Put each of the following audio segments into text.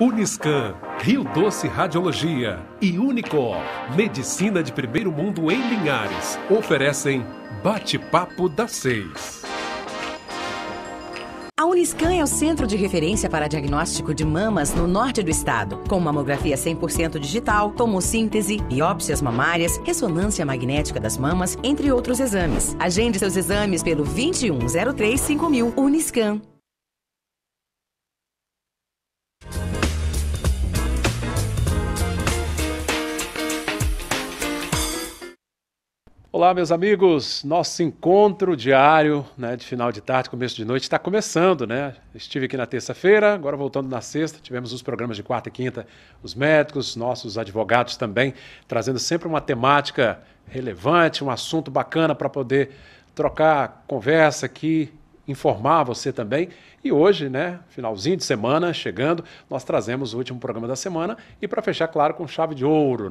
Uniscan, Rio Doce Radiologia e Unicor, Medicina de Primeiro Mundo em Linhares, oferecem Bate-Papo das 6. A Uniscan é o centro de referência para diagnóstico de mamas no norte do estado, com mamografia 100% digital, tomossíntese, biópsias mamárias, ressonância magnética das mamas, entre outros exames. Agende seus exames pelo 2103-5000 Uniscan. Olá, meus amigos, nosso encontro diário, de final de tarde, começo de noite, está começando, né? Estive aqui na terça-feira, agora voltando na sexta, tivemos os programas de quarta e quinta, os médicos, nossos advogados também, trazendo sempre uma temática relevante, um assunto bacana para poder trocar conversa aqui, informar você também. E hoje, finalzinho de semana, chegando, nós trazemos o último programa da semana e para fechar, claro, com chave de ouro,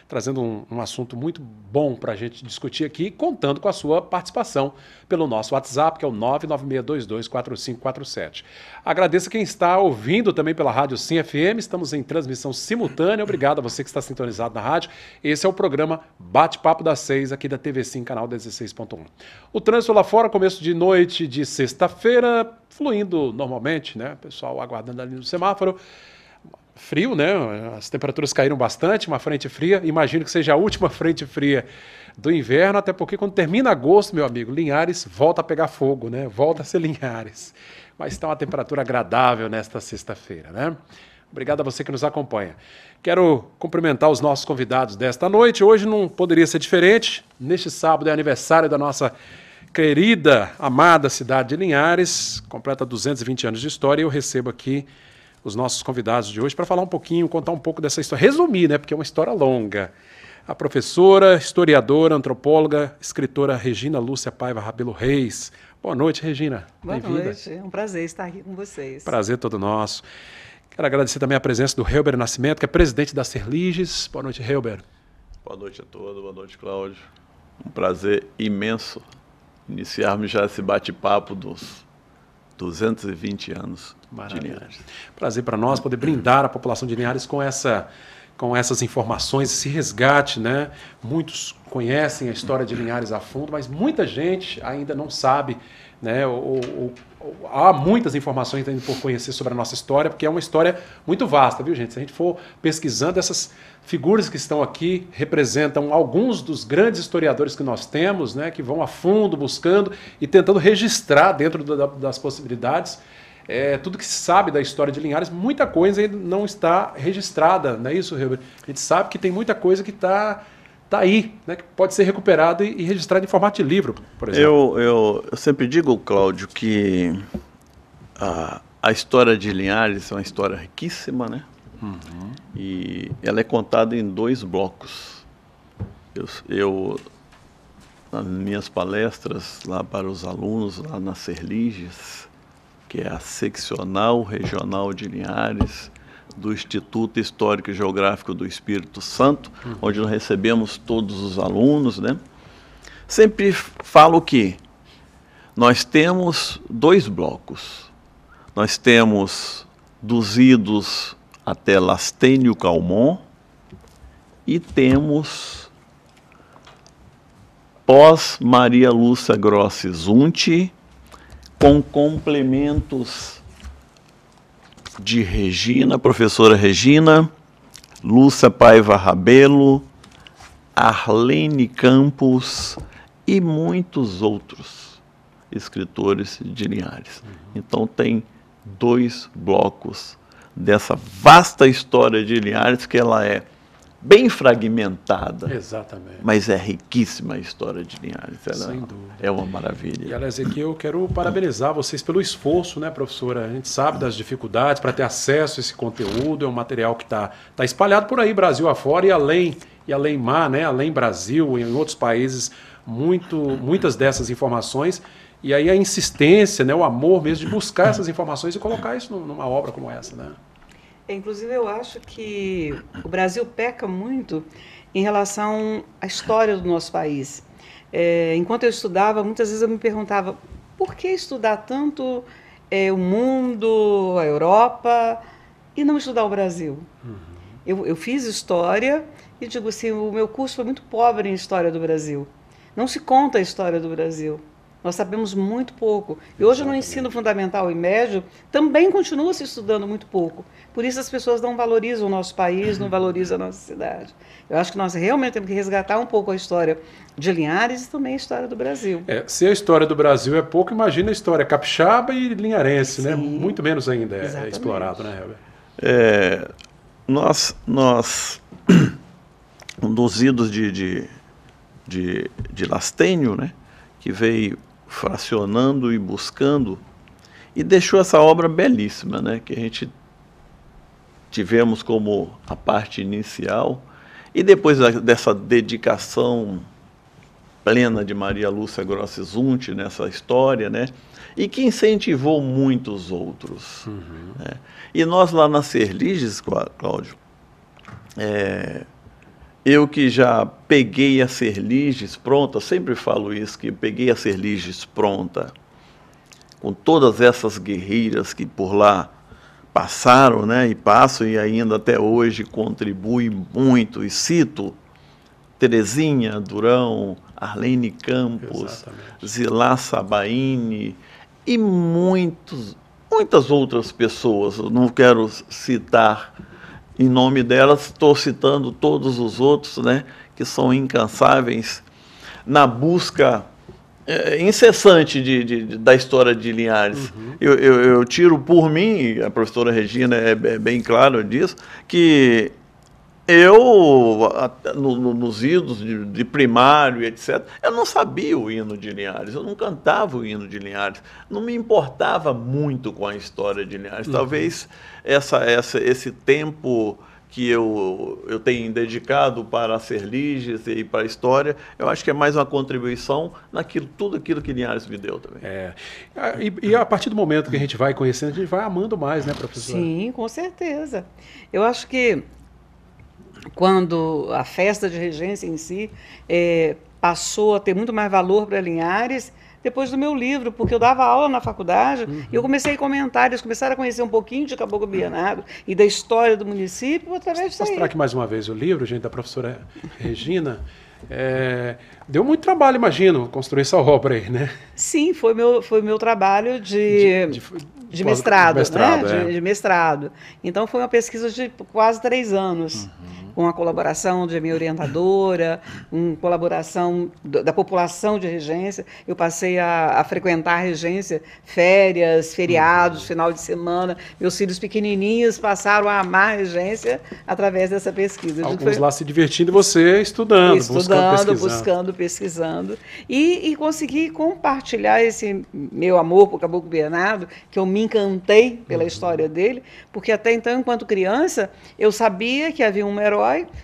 trazendo um assunto muito bom para a gente discutir aqui, contando com a sua participação pelo nosso WhatsApp, que é o 996224547. Agradeço a quem está ouvindo também pela Rádio Sim FM, estamos em transmissão simultânea, obrigado a você que está sintonizado na rádio. Esse é o programa Bate-Papo das 6, aqui da TV Sim, canal 16.1. O trânsito lá fora, começo de noite de sexta-feira, fluindo normalmente, pessoal aguardando ali no semáforo. Frio, as temperaturas caíram bastante, uma frente fria, imagino que seja a última frente fria do inverno, até porque quando termina agosto, meu amigo, Linhares volta a pegar fogo, volta a ser Linhares. Mas está uma temperatura agradável nesta sexta-feira, Obrigado a você que nos acompanha. Quero cumprimentar os nossos convidados desta noite. Hoje não poderia ser diferente. Neste sábado é aniversário da nossa querida, amada cidade de Linhares, completa 220 anos de história, e eu recebo aqui os nossos convidados de hoje para falar um pouquinho, contar um pouco dessa história, resumir, porque é uma história longa. A professora, historiadora, antropóloga, escritora Regina Lúcia Paiva Rabelo Reis. Boa noite, Regina. Boa noite, é um prazer estar aqui com vocês. Prazer todo nosso. Quero agradecer também a presença do Helber Nascimento, que é presidente da Serliges. Boa noite, Helber. Boa noite a todos, boa noite, Cláudio. Um prazer imenso iniciarmos já esse bate-papo dos 220 anos de Linhares. Prazer para nós poder brindar a população de Linhares com essas informações, esse resgate, Muitos conhecem a história de Linhares a fundo, mas muita gente ainda não sabe, há muitas informações ainda por conhecer sobre a nossa história, porque é uma história muito vasta, viu, gente? Se a gente for pesquisando, essas figuras que estão aqui representam alguns dos grandes historiadores que nós temos, que vão a fundo buscando e tentando registrar dentro das possibilidades tudo que se sabe da história de Linhares. Muita coisa ainda não está registrada, não é isso, Heber? A gente sabe que tem muita coisa que está aí, que pode ser recuperada e registrada em formato de livro, por exemplo. Eu sempre digo, Cláudio, que a história de Linhares é uma história riquíssima, Uhum. E ela é contada em 2 blocos. Eu, nas minhas palestras lá para os alunos, lá na Serliges, que é a seccional regional de Linhares, do Instituto Histórico e Geográfico do Espírito Santo, onde nós recebemos todos os alunos, Sempre falo que nós temos 2 blocos. Nós temos dos idos até Lastênio Calmon e temos pós Maria Lúcia Grossi Zunti, com complementos de Regina, professora Regina, Lúcia Paiva Rabelo, Arlene Campos e muitos outros escritores de Linhares. Então tem 2 blocos dessa vasta história de Linhares, que ela é bem fragmentada. Exatamente. Mas é riquíssima a história de Linhares. Ela sem dúvida. É uma maravilha. E, aliás, aqui eu quero parabenizar vocês pelo esforço, professora? A gente sabe das dificuldades para ter acesso a esse conteúdo, é um material que está espalhado por aí, Brasil afora, e além mar, além Brasil, em outros países, muitas dessas informações. E aí a insistência, o amor mesmo de buscar essas informações e colocar isso numa obra como essa, Inclusive, eu acho que o Brasil peca muito em relação à história do nosso país. Enquanto eu estudava, muitas vezes eu me perguntava por que estudar tanto o mundo, a Europa, e não estudar o Brasil? Eu fiz história e digo assim, o meu curso foi muito pobre em história do Brasil. Não se conta a história do Brasil. Nós sabemos muito pouco. E hoje no ensino fundamental e médio também continua se estudando muito pouco. Por isso as pessoas não valorizam o nosso país, não valorizam a nossa cidade. Eu acho que nós realmente temos que resgatar um pouco a história de Linhares e também a história do Brasil. Se a história do Brasil é pouco, imagina a história capixaba e linharense, né? Muito menos ainda é explorado, né, Helber? Nós um dos idos de Lastênio, né, que veio fracionando e buscando, e deixou essa obra belíssima, né, que a gente tivemos como a parte inicial, e depois dessa dedicação plena de Maria Lúcia Grossi Zunti nessa história, né, e que incentivou muitos outros. Né. E nós lá na Serliges, Cláudio, eu que já peguei a Serliges pronta, sempre falo isso, que eu peguei a Serliges pronta, com todas essas guerreiras que por lá passaram, né, e passam e ainda até hoje contribuem muito, e cito Terezinha Durão, Arlene Campos, Zilá Sabaini e muitas outras pessoas, eu não quero citar em nome delas, estou citando todos os outros, né, que são incansáveis na busca incessante da história de Linhares. Eu tiro por mim, a professora Regina é bem clara disso, que eu, nos idos de primário, etc., eu não sabia o hino de Linhares, eu não cantava o hino de Linhares, não me importava muito com a história de Linhares. Talvez esse tempo que eu tenho dedicado para a Serliges e para a história, eu acho que é mais uma contribuição tudo aquilo que Linhares me deu também. E a partir do momento que a gente vai conhecendo, a gente vai amando mais, né, professora? Sim, com certeza. Eu acho que quando a festa de regência em si passou a ter muito mais valor para Linhares, depois do meu livro, porque eu dava aula na faculdade e eu comecei a comentar, eles começaram a conhecer um pouquinho de Caboclo Bernardo e da história do município através disso aí. Vou mostrar aqui mais uma vez o livro, gente, da professora Regina. Deu muito trabalho, imagino, construir essa obra aí, né? Sim, foi meu trabalho de mestrado, né? De mestrado. Então foi uma pesquisa de quase 3 anos. Com a colaboração de minha orientadora, com colaboração da população de Regência. Eu passei a frequentar a Regência, férias, feriados, final de semana. Meus filhos pequenininhos passaram a amar a Regência através dessa pesquisa. Alguns lá se divertindo e você estudando, buscando, pesquisando. E consegui compartilhar esse meu amor por Caboclo Bernardo, que eu me encantei pela história dele, porque até então, enquanto criança, eu sabia que havia um herói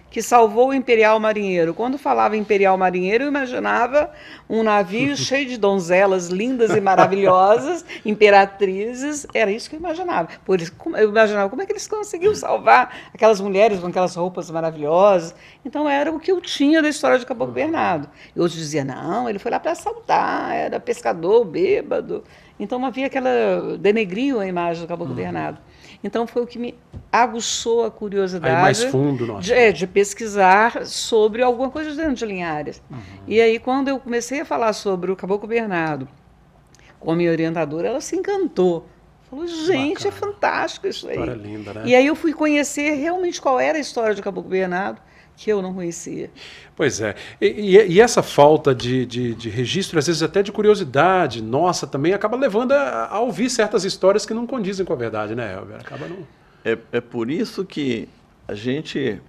que salvou o Imperial Marinheiro. Quando falava Imperial Marinheiro, eu imaginava um navio cheio de donzelas lindas e maravilhosas, imperatrizes, era isso que eu imaginava. Por isso, eu imaginava como é que eles conseguiam salvar aquelas mulheres com aquelas roupas maravilhosas. Então, era o que eu tinha da história de Caboclo Bernardo. E outros diziam, não, ele foi lá para assaltar, era pescador, bêbado. Então, havia aquela denegriam a imagem do Caboclo Bernardo. Então, foi o que me aguçou a curiosidade aí mais fundo, de pesquisar sobre alguma coisa dentro de Linhares. E aí, quando eu comecei a falar sobre o Caboclo Bernardo com a minha orientadora, ela se encantou. Falou, gente, é fantástico isso aí. História linda, né? E aí eu fui conhecer realmente qual era a história de Caboclo Bernardo, que eu não conhecia. Pois é. E essa falta de registro, às vezes até de curiosidade nossa, também acaba levando a ouvir certas histórias que não condizem com a verdade, né, Helber? Acaba não... É por isso que a gente,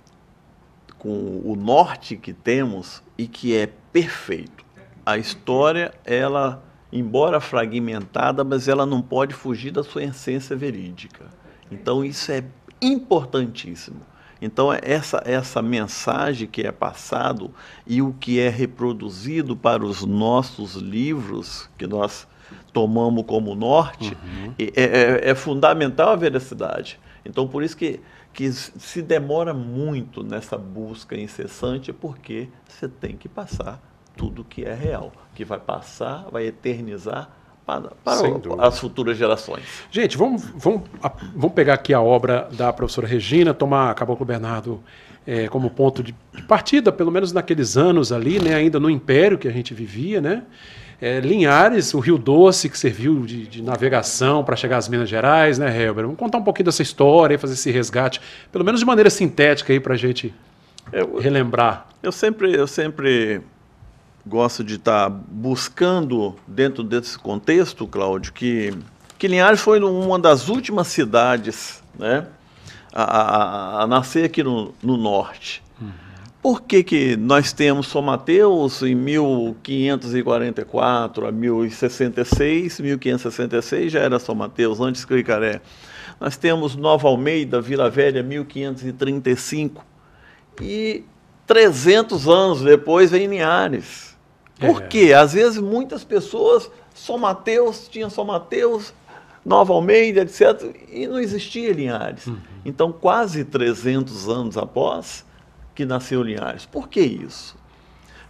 com o norte que temos, e que é perfeito, a história, ela, embora fragmentada, mas ela não pode fugir da sua essência verídica. Então, isso é importantíssimo. Então, essa mensagem que é passado e o que é reproduzido para os nossos livros, que nós tomamos como norte, é fundamental a veracidade. Então, por isso que se demora muito nessa busca incessante, porque você tem que passar tudo que é real, que vai passar, vai eternizar para Sem dúvida. as futuras gerações. Gente, vamos pegar aqui a obra da professora Regina, tomar Caboclo Bernardo como ponto de partida, pelo menos naqueles anos ali, né, ainda no Império que a gente vivia, né? Linhares, o Rio Doce, que serviu de navegação para chegar às Minas Gerais, né, Helber? Vamos contar um pouquinho dessa história, fazer esse resgate, pelo menos de maneira sintética aí para a gente relembrar. Eu sempre gosto de estar buscando, dentro desse contexto, Cláudio, que Linhares foi uma das últimas cidades, né, a nascer aqui no norte. Por que nós temos São Mateus em 1544 a 1066, 1566 já era São Mateus, antes de Cricaré. Nós temos Nova Almeida, Vila Velha, 1535. E 300 anos depois vem Linhares. Por quê? Às vezes muitas pessoas, São Mateus, tinha São Mateus, Nova Almeida, etc., e não existia Linhares. Então, quase 300 anos após que nasceu Linhares. Por que isso?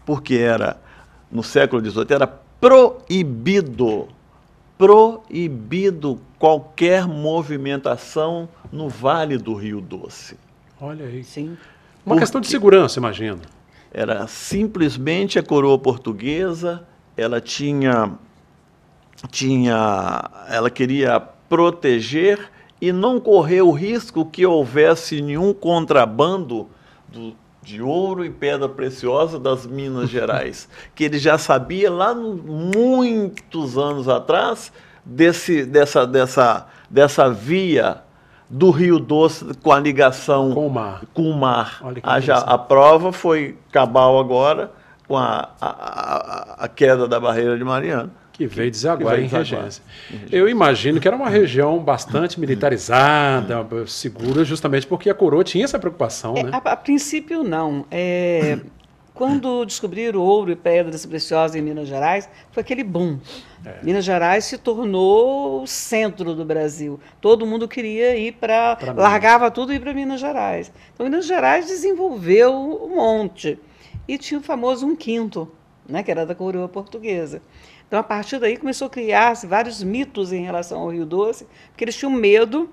Porque no século XVIII, era proibido qualquer movimentação no Vale do Rio Doce. Olha aí. Sim. Uma questão de segurança, imagino. Era simplesmente a coroa portuguesa, ela ela queria proteger e não correr o risco que houvesse nenhum contrabando de ouro e pedra preciosa das Minas Gerais, que ele já sabia lá muitos anos atrás dessa via do Rio Doce com a ligação com o mar. A prova foi cabal agora com a queda da barreira de Mariana. Que veio desaguar em Regência. Eu imagino que era uma região bastante militarizada, segura, justamente porque a coroa tinha essa preocupação, né? A princípio, não. Quando descobriram ouro e pedras preciosas em Minas Gerais, foi aquele boom. Minas Gerais se tornou o centro do Brasil. Todo mundo queria ir largava tudo e ir para Minas Gerais. Então, Minas Gerais desenvolveu um monte. E tinha o famoso 1/5, né, que era da coroa portuguesa. Então, a partir daí, começou a criar-se vários mitos em relação ao Rio Doce, porque eles tinham medo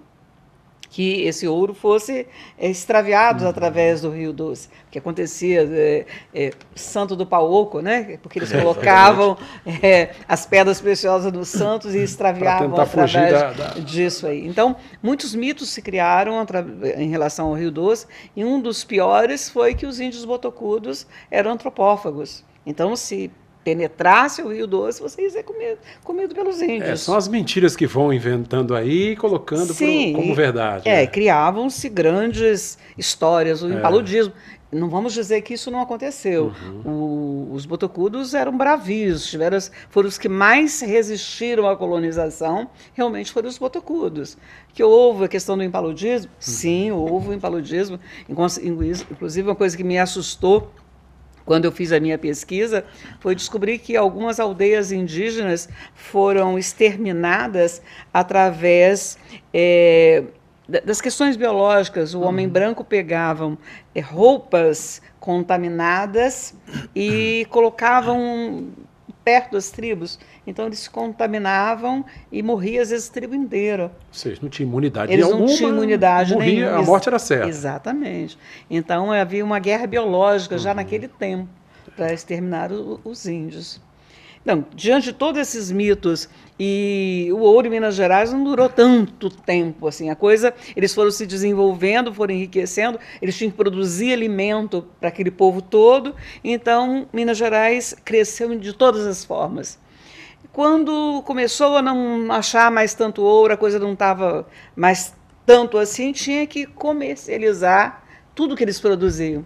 que esse ouro fosse extraviado através do Rio Doce. O que acontecia, Santo do Pauoco, né? Porque eles colocavam as pedras preciosas dos santos e extraviavam através disso aí. Então, muitos mitos se criaram em relação ao Rio Doce, e um dos piores foi que os índios botocudos eram antropófagos. Então, se penetrasse o Rio Doce, você ia ser comido pelos índios. São as mentiras que vão inventando aí e colocando como verdade. Criavam-se grandes histórias, o impaludismo. Não vamos dizer que isso não aconteceu. Os botocudos eram bravios, foram os que mais resistiram à colonização, realmente foram os botocudos. Que houve a questão do impaludismo? Sim, houve o impaludismo. Inclusive, uma coisa que me assustou quando eu fiz a minha pesquisa, foi descobrir que algumas aldeias indígenas foram exterminadas através das questões biológicas. O homem branco pegava roupas contaminadas e colocavam perto das tribos. Então, eles se contaminavam e morria, às vezes, a tribo inteira. Ou seja, não tinha imunidade. Eles não tinham imunidade nenhuma. A morte era certa. Exatamente. Então, havia uma guerra biológica já naquele tempo para exterminar os índios. Não, diante de todos esses mitos, e o ouro em Minas Gerais não durou tanto tempo assim. A coisa, eles foram se desenvolvendo, foram enriquecendo, eles tinham que produzir alimento para aquele povo todo. Então, Minas Gerais cresceu de todas as formas. Quando começou a não achar mais tanto ouro, a coisa não estava mais tanto assim, tinha que comercializar tudo que eles produziam.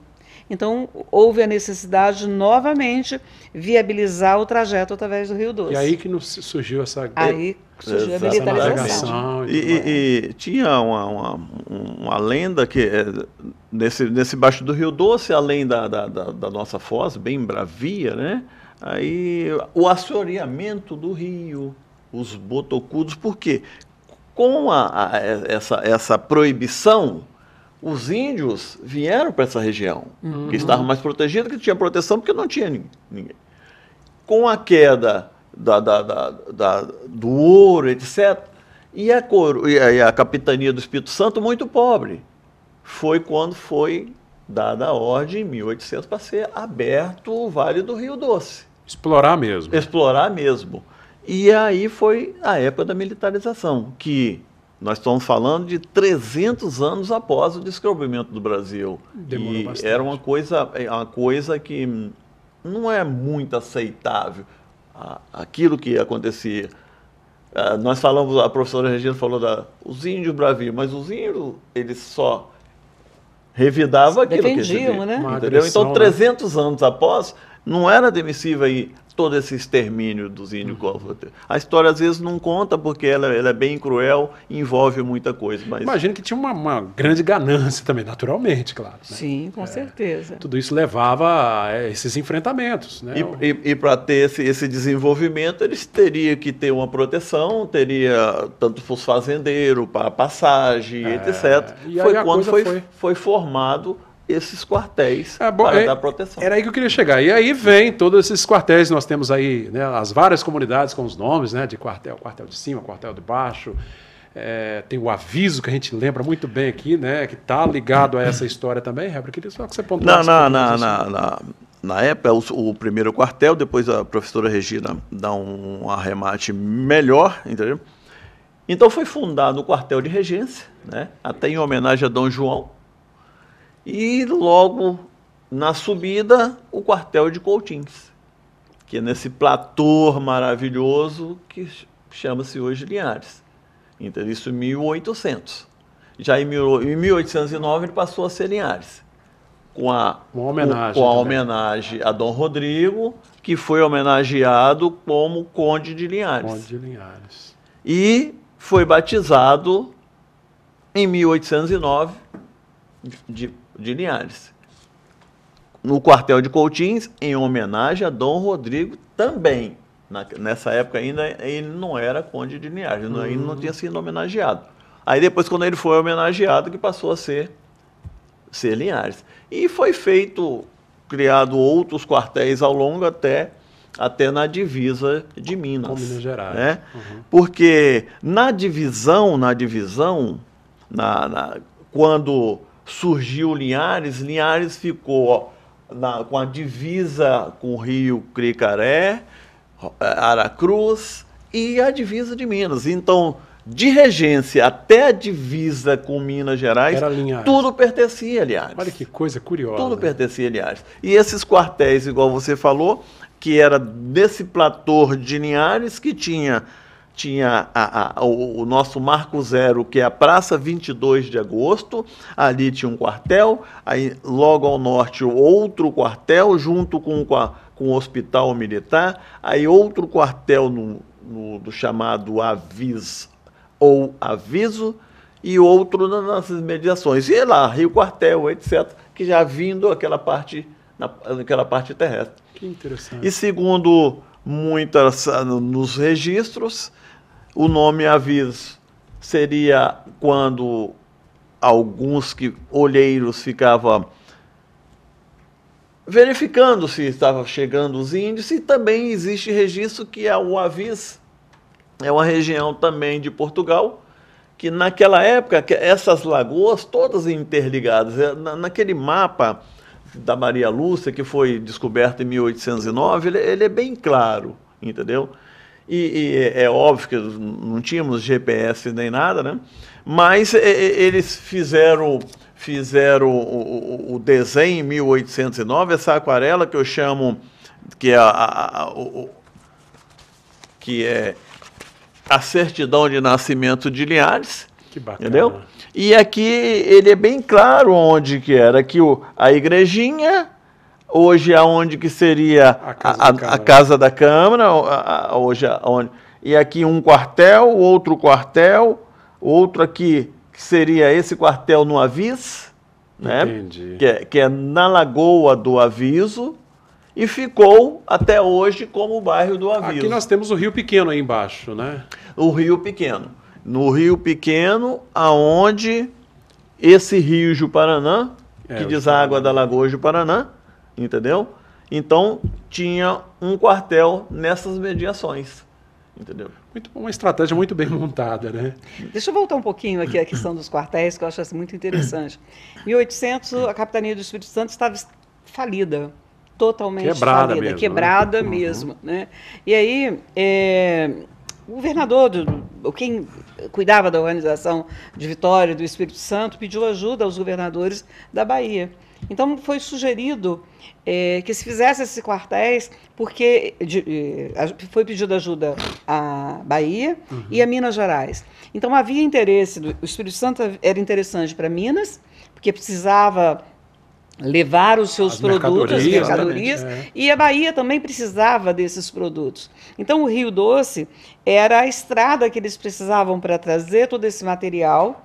Então, houve a necessidade de, novamente, viabilizar o trajeto através do Rio Doce. E aí que surgiu essa... Aí surgiu a militarização. E tinha uma lenda que, nesse baixo do Rio Doce, além da nossa foz, bem bravia, né? Aí o assoreamento do rio, os botocudos, por quê? Com essa proibição, os índios vieram para essa região, que estavam mais protegidos, que tinha proteção, porque não tinha ninguém. Com a queda do ouro, etc. E a capitania do Espírito Santo muito pobre. Foi quando foi dada a ordem, em 1800, para ser aberto o Vale do Rio Doce. Explorar mesmo. Explorar mesmo. E aí foi a época da militarização, que nós estamos falando de 300 anos após o descobrimento do Brasil. Demorou bastante. Era uma coisa que não é muito aceitável, aquilo que acontecia. Nós falamos, a professora Regina falou os índios bravios, mas os índios, eles só revidavam aquilo defendiam, que né? entendeu? Agressão, Então, 300 anos após, não era admissível aí todo esse extermínio dos índios. A história às vezes não conta porque ela é bem cruel e envolve muita coisa. Mas Imagino que tinha uma grande ganância também, naturalmente, claro. Né? Sim, com certeza. Tudo isso levava a esses enfrentamentos. Né? E para ter esse desenvolvimento, eles teriam que ter uma proteção, teria tanto para os fazendeiros, para passagem, etc. E aí Foi a quando coisa foi formado esses quartéis para dar proteção. Era aí que eu queria chegar. E aí vem todos esses quartéis, nós temos aí, né, as várias comunidades com os nomes, né, de quartel de cima, quartel de baixo. Tem o aviso que a gente lembra muito bem aqui, né, que está ligado a essa história também. Heber, queria só que você pontuasse. Na época, o primeiro quartel, depois a professora Regina dá um arremate melhor, entendeu? Então foi fundado o quartel de regência, né, até em homenagem a Dom João. E logo na subida, o quartel de Coutins, que é nesse platô maravilhoso que chama-se hoje Linhares. Então, isso em 1800. Já em 1809 ele passou a ser Linhares, com a homenagem a Dom Rodrigo, que foi homenageado como Conde de Linhares. Conde de Linhares. E foi batizado em 1809 de Linhares. No quartel de Coutins, em homenagem a Dom Rodrigo também. Nessa época ainda ele não era Conde de Linhares, ainda não tinha sido homenageado. Aí depois, quando ele foi homenageado, que passou a ser Linhares. E foi criado outros quartéis ao longo até na divisa de Minas. Com Minas Gerais. Né? Porque na divisão, quando surgiu Linhares ficou com a divisa com o rio Cricaré, Aracruz e a divisa de Minas. Então, de regência até a divisa com Minas Gerais, tudo pertencia a Linhares. Olha que coisa curiosa. Tudo pertencia a Linhares. E esses quartéis, igual você falou, que era desse platô de Linhares, que tinha o nosso Marco Zero, que é a Praça 22 de Agosto, ali tinha um quartel, aí logo ao norte outro quartel, junto com o Hospital Militar, aí outro quartel do chamado Aviso, e outro nas mediações. E lá, Rio Quartel, etc., que já vindo naquela parte terrestre. Que interessante. E segundo nos registros, o nome Aviso seria quando alguns olheiros ficavam verificando se estavam chegando os índios, e também existe registro que o Aviso é uma região também de Portugal, que naquela época, essas lagoas todas interligadas, naquele mapa da Maria Lúcia, que foi descoberto em 1809, ele é bem claro, entendeu? E é óbvio que não tínhamos GPS nem nada, né? Mas eles fizeram o desenho em 1809, essa aquarela que eu chamo, que é a certidão de nascimento de Linhares. Que bacana. Entendeu? E aqui ele é bem claro onde que era. Aqui a igrejinha, hoje aonde que seria a casa da Câmara, hoje onde. E aqui um quartel, outro aqui que seria esse quartel no Aviso, né? Entendi. Que é na Lagoa do Aviso, e ficou até hoje como o bairro do Aviso. Aqui nós temos o Rio Pequeno aí embaixo, né? O Rio Pequeno. No Rio Pequeno, aonde esse rio Juparanã, que deságua da Lagoa Juparanã, entendeu? Então, tinha um quartel nessas mediações, entendeu? Uma estratégia muito bem montada, né? Deixa eu voltar um pouquinho aqui à questão dos quartéis, que eu acho assim, muito interessante. Em 1800, a capitania do Espírito Santo estava falida, totalmente quebrada falida, mesmo, quebrada né? mesmo, né? E aí, o governador, quem cuidava da organização de Vitória do Espírito Santo, pediu ajuda aos governadores da Bahia. Então, foi sugerido que se fizesse esses quartéis, porque foi pedido ajuda à Bahia e a Minas Gerais. Então, havia interesse, o Espírito Santo era interessante para Minas, porque precisava levar os seus produtos, as mercadorias, e a Bahia também precisava desses produtos. Então, o Rio Doce era a estrada que eles precisavam para trazer todo esse material,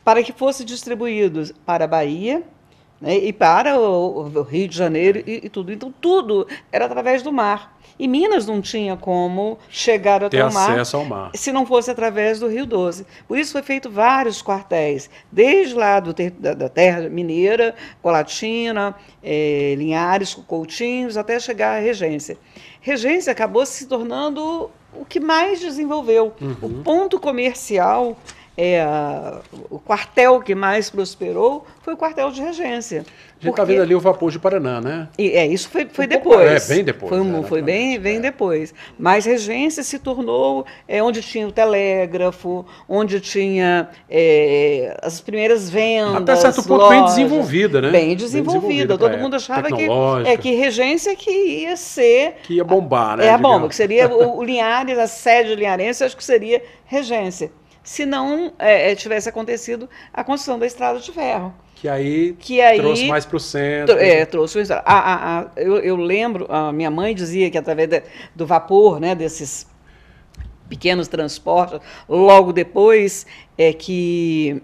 para que fosse distribuído para a Bahia, né, e para o Rio de Janeiro e tudo. Então, tudo era através do mar. E Minas não tinha como chegar até o mar, acesso ao mar se não fosse através do Rio Doce. Por isso foi feito vários quartéis, desde lá da terra mineira, Colatina, Linhares, Coutinhos, até chegar à Regência. Regência acabou se tornando o que mais desenvolveu. O ponto comercial, o quartel que mais prosperou foi o quartel de Regência. A gente está vendo ali o vapor de Paraná, né? Isso foi depois. Bem depois. Foi bem depois. Mas Regência se tornou onde tinha o telégrafo, onde tinha as primeiras vendas. Até certo ponto lojas, bem desenvolvida, né? Bem desenvolvida. Todo mundo achava que Regência que ia ser... Que ia bombar, né? A bomba, que seria o Linhares, a sede linharense, acho que seria Regência. Se não tivesse acontecido a construção da estrada de ferro. Que aí trouxe mais para o centro. Trouxe o centro. Eu lembro, a minha mãe dizia que através do vapor, né, desses pequenos transportes, logo depois que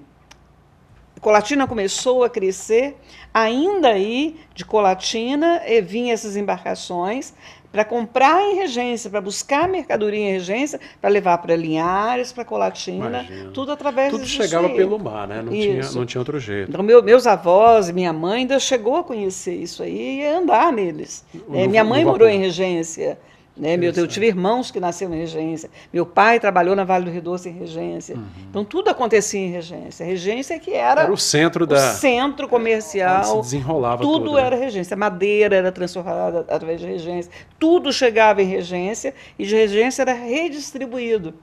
Colatina começou a crescer, ainda aí de Colatina vinham essas embarcações para comprar em Regência, para buscar mercadoria em Regência, para levar para Linhares, para Colatina, tudo através Tudo chegava pelo mar, né? Não tinha outro jeito. Então, meus avós, minha mãe ainda chegou a conhecer isso aí e a andar neles. Minha mãe morou em Regência. Né? Eu tive irmãos que nasceram em Regência. Meu pai trabalhou na Vale do Rio Doce em Regência. Então, tudo acontecia em Regência. Regência que era o centro centro comercial. Se desenrolava tudo era Regência. Madeira era transformada através de Regência. Tudo chegava em Regência e de Regência era redistribuído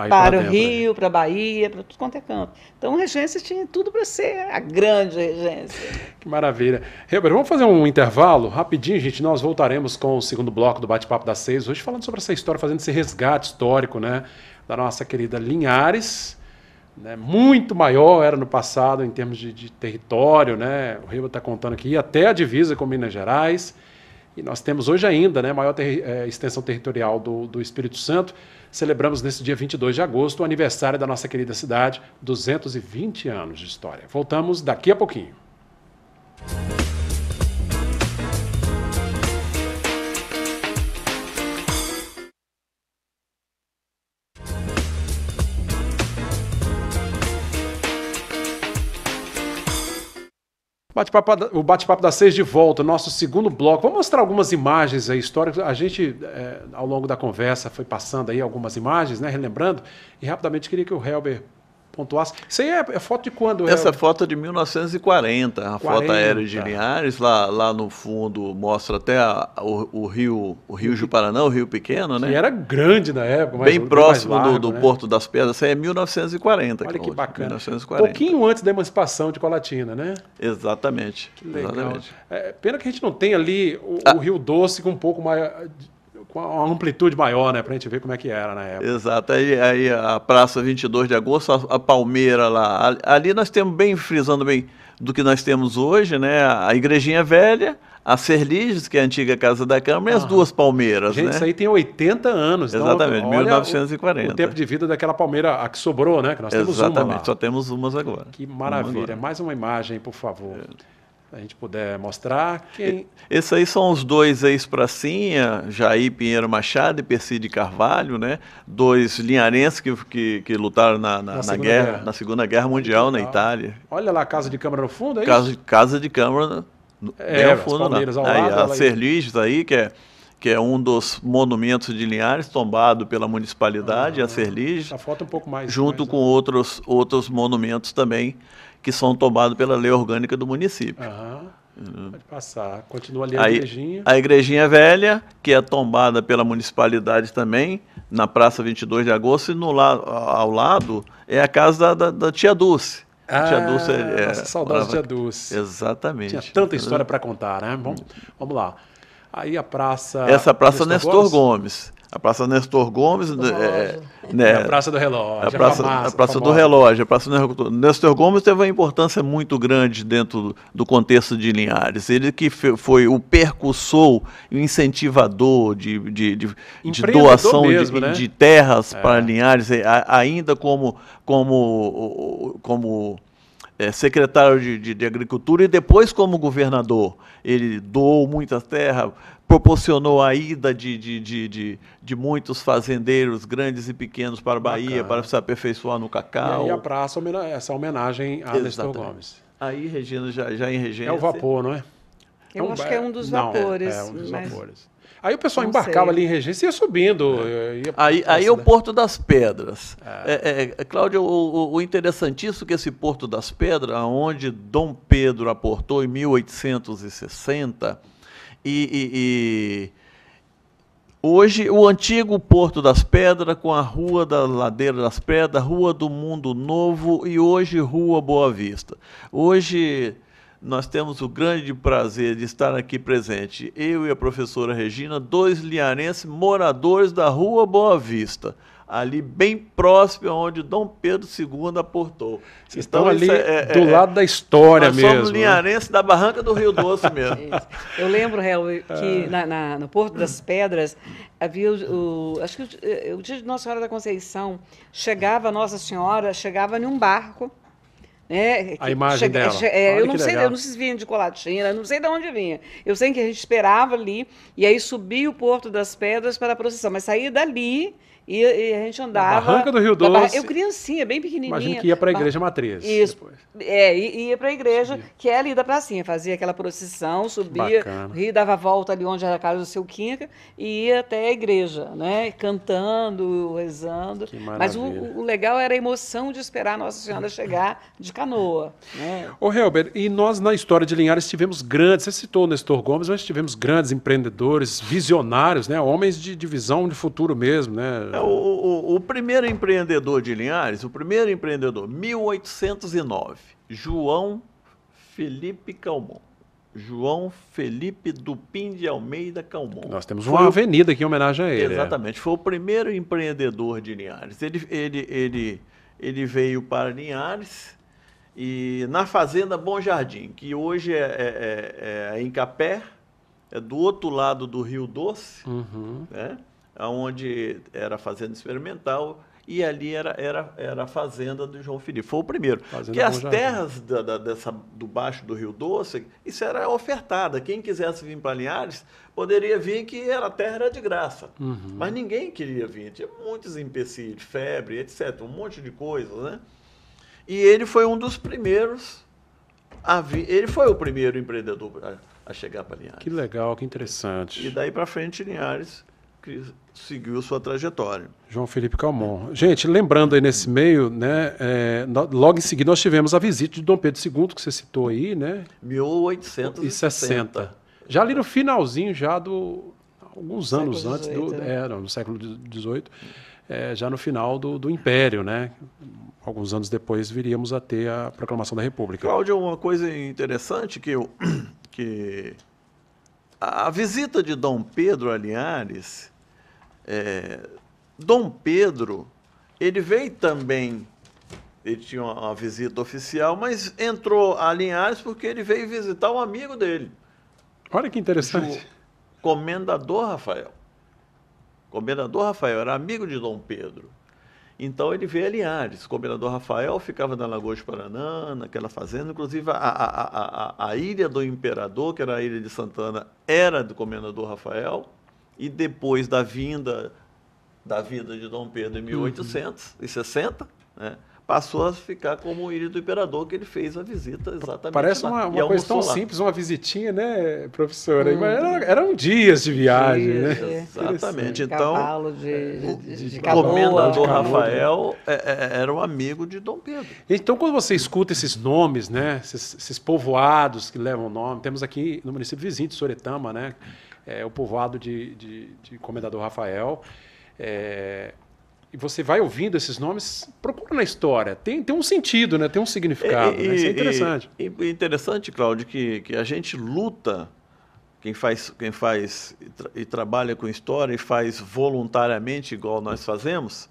para o Rio, para a Bahia, para tudo quanto é canto. Então, Regência tinha tudo para ser a grande Regência. Que maravilha. Heber, vamos fazer um intervalo rapidinho, gente. Nós voltaremos com o segundo bloco do Bate-Papo das 6, hoje falando sobre essa história, fazendo esse resgate histórico, né, da nossa querida Linhares, né, muito maior era no passado em termos de território, né, o Heber está contando aqui, até a divisa com Minas Gerais, e nós temos hoje ainda, né, a maior extensão territorial do Espírito Santo. Celebramos nesse dia 22 de agosto o aniversário da nossa querida cidade, 220 anos de história. Voltamos daqui a pouquinho. O Bate-Papo das 6 de volta, nosso segundo bloco. Vamos mostrar algumas imagens aí históricas. A gente, ao longo da conversa, foi passando aí algumas imagens, né, relembrando, e rapidamente queria que o Helber pontuasse. Isso aí é foto de quando? Essa foto é de 1940, a foto aérea de Linhares, lá no fundo mostra até o rio Juparanã, o rio pequeno, né? Que era grande na época. Bem próximo do Porto das Pedras, isso aí é 1940. Olha que bacana. 1940. Pouquinho antes da emancipação de Colatina, né? Exatamente. Que legal. Exatamente. Pena que a gente não tem ali o Rio Doce com um pouco mais... com uma amplitude maior, né, pra gente ver como é que era na época. Exato, aí a Praça 22 de Agosto, a Palmeira lá, ali nós temos frisando bem do que nós temos hoje, né, a Igrejinha Velha, a Serliges, que é a antiga Casa da Câmara, e as duas palmeiras, gente, né? Isso aí tem 80 anos. Exatamente, então, 1940. O tempo de vida daquela palmeira, a que sobrou, né, que nós temos uma lá. Exatamente, só temos umas agora. Que maravilha. Mais uma imagem, por favor. Se a gente puder mostrar. Esses aí são os dois ex-pracinha, Jair Pinheiro Machado e Percy de Carvalho, né? Dois linharenses que lutaram na Segunda Guerra Mundial na Itália. Olha lá a Casa de Câmara no fundo, é isso? Casa de Câmara bem ao fundo, Palmeiras ao aí, lado. a Serliges aí, que é que é um dos monumentos de Linhares, tombado pela municipalidade, a Serlige, Só falta um pouco mais. junto com outros monumentos também, que são tombados pela lei orgânica do município. Pode passar. Continua ali a igrejinha. A igrejinha velha, que é tombada pela municipalidade também, na Praça 22 de Agosto, e ao lado é a casa da Tia Dulce. Tia Dulce nossa, saudade de Tia Dulce. Exatamente. Tinha tanta história para contar, né? Vamos lá. Aí a praça... Essa Praça Nestor Gomes. A Praça Nestor Gomes... a Praça do Relógio. A Praça do Relógio. A Praça Nestor Gomes teve uma importância muito grande dentro do contexto de Linhares. Ele que foi o percussor, o incentivador de doação mesmo, né? de terras para Linhares, ainda como secretário de Agricultura e depois como governador. Ele doou muita terra, proporcionou a ida de muitos fazendeiros grandes e pequenos para a Bahia, para se aperfeiçoar no cacau. E aí a praça, essa homenagem a Nestor Gomes. Aí, Regina, já em Regência... É o vapor, não é? Eu acho que é um dos vapores. É um dos vapores. Aí o pessoal embarcava ali em Regência e ia subindo. Aí é o Porto das Pedras. Cláudio, o interessantíssimo é que esse Porto das Pedras, onde Dom Pedro aportou em 1860, hoje o antigo Porto das Pedras, com a Rua da Ladeira das Pedras, Rua do Mundo Novo e hoje Rua Boa Vista. Hoje... nós temos o grande prazer de estar aqui presente, eu e a professora Regina, 2 linharenses moradores da Rua Boa Vista, ali bem próximo onde Dom Pedro II aportou. Vocês estão ali do lado da história mesmo. Nós somos linharenses da Barranca do Rio Doce mesmo. Eu lembro, Helder, que no Porto das Pedras havia acho que o dia de Nossa Senhora da Conceição, Nossa Senhora chegava em um barco. A imagem dela. Eu não sei, eu não sei se vinha de Colatina, eu não sei de onde vinha. Eu sei que a gente esperava ali, e aí subia o Porto das Pedras para a procissão, mas saía dali e a gente andava... Barranca do Rio Doce. Eu criancinha, bem pequenininha. Imagino que ia para a Igreja Matriz. Isso. Depois. Ia para a igreja, que é ali da pracinha. Fazia aquela procissão, subia, o rio dava a volta ali onde era a casa do seu Quinca e ia até a igreja, né? Cantando, rezando. Mas o legal era a emoção de esperar a Nossa Senhora chegar de canoa. Né? Ô, Helber, e nós na história de Linhares tivemos grandes, você citou o Nestor Gomes, mas tivemos grandes empreendedores, visionários, né? Homens de visão de futuro mesmo, né? O primeiro empreendedor de Linhares, 1809, João Felipe Calmon. João Felipe Dupin de Almeida Calmon. Nós temos uma avenida aqui em homenagem a ele. Exatamente, foi o primeiro empreendedor de Linhares. Ele veio para Linhares e na Fazenda Bom Jardim, que hoje é em Capé, é do outro lado do Rio Doce, né? Onde era a fazenda experimental, e ali era a fazenda do João Felipe. Foi o primeiro. Porque as terras do baixo do Rio Doce, isso era ofertada. Quem quisesse vir para Linhares, poderia vir, que a terra era de graça. Mas ninguém queria vir. Tinha muitos empecilhos, febre, etc. Um monte de coisas, né? E ele foi um dos primeiros a vir. Ele foi o primeiro empreendedor a chegar para Linhares. Que legal, que interessante. E daí para frente, Linhares que seguiu sua trajetória. João Felipe Calmon. Gente, lembrando aí nesse meio, né, logo em seguida nós tivemos a visita de Dom Pedro II, que você citou aí, né? 1860. Já ali no finalzinho, alguns anos antes, no século XVIII, já no final do Império, né? Alguns anos depois viríamos a ter a proclamação da República. Cláudio, uma coisa interessante que a visita de Dom Pedro a Linhares, Dom Pedro, ele veio também, ele tinha uma visita oficial, mas entrou a Linhares porque ele veio visitar um amigo dele. Olha que interessante. O Comendador Rafael. O Comendador Rafael era amigo de Dom Pedro. Então ele veio a Linhares. O Comendador Rafael ficava na Lagoa de Paranã, naquela fazenda. Inclusive a Ilha do Imperador, que era a Ilha de Santana, era do Comendador Rafael. E depois da vida de Dom Pedro em 1860, né, passou a ficar como Ilha do Imperador, que ele fez a visita exatamente Parece lá. uma coisa tão lá. simples, uma visitinha, né, professora? Mas eram dias de viagem, né? Exatamente. Então, Cavalo de o Caboa. comendador Rafael era um amigo de Dom Pedro. Então, quando você escuta esses nomes, né, esses povoados que levam nome, temos aqui no município vizinho de Soretama, né, o povoado de Comendador Rafael, e você vai ouvindo esses nomes, procura na história. Tem um sentido, né? Tem um significado. Né? Isso é interessante. E interessante, Cláudio, que a gente luta, quem faz e trabalha com história e faz voluntariamente, igual nós fazemos,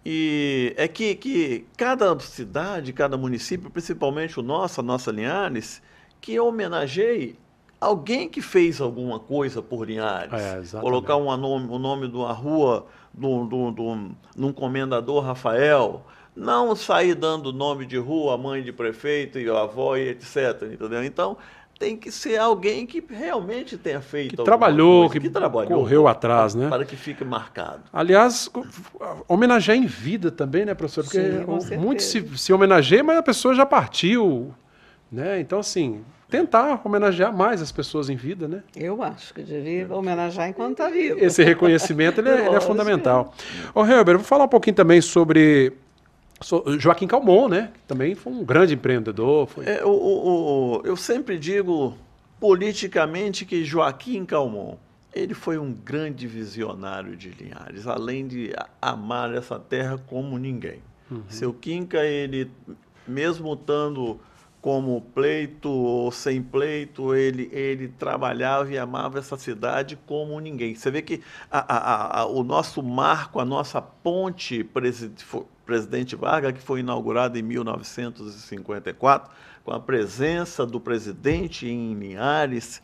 e é que cada cidade, cada município, principalmente a nossa Linhares, que homenageie alguém que fez alguma coisa por Linhares. Colocar o nome de uma rua num comendador Rafael, não sair dando nome de rua, mãe de prefeito e avó e etc. Entendeu? Então, tem que ser alguém que realmente tenha feito que trabalhou, que trabalhou, correu atrás, né? Para que fique marcado. Aliás, homenagear em vida também, né, professor? Porque muito se homenageia, mas a pessoa já partiu, né? Então, assim, tentar homenagear mais as pessoas em vida, né? Eu acho que devia homenagear enquanto está vivo. Esse reconhecimento ele é fundamental. Ô, Helber, vou falar um pouquinho também sobre Joaquim Calmon, né? Que também foi um grande empreendedor. Eu sempre digo politicamente que Joaquim Calmon, ele foi um grande visionário de Linhares, além de amar essa terra como ninguém. Seu Quinca, ele, mesmo estando como pleito ou sem pleito, ele trabalhava e amava essa cidade como ninguém. Você vê que o nosso marco, a nossa ponte Presidente Vargas, que foi inaugurada em 1954, com a presença do presidente em Linhares,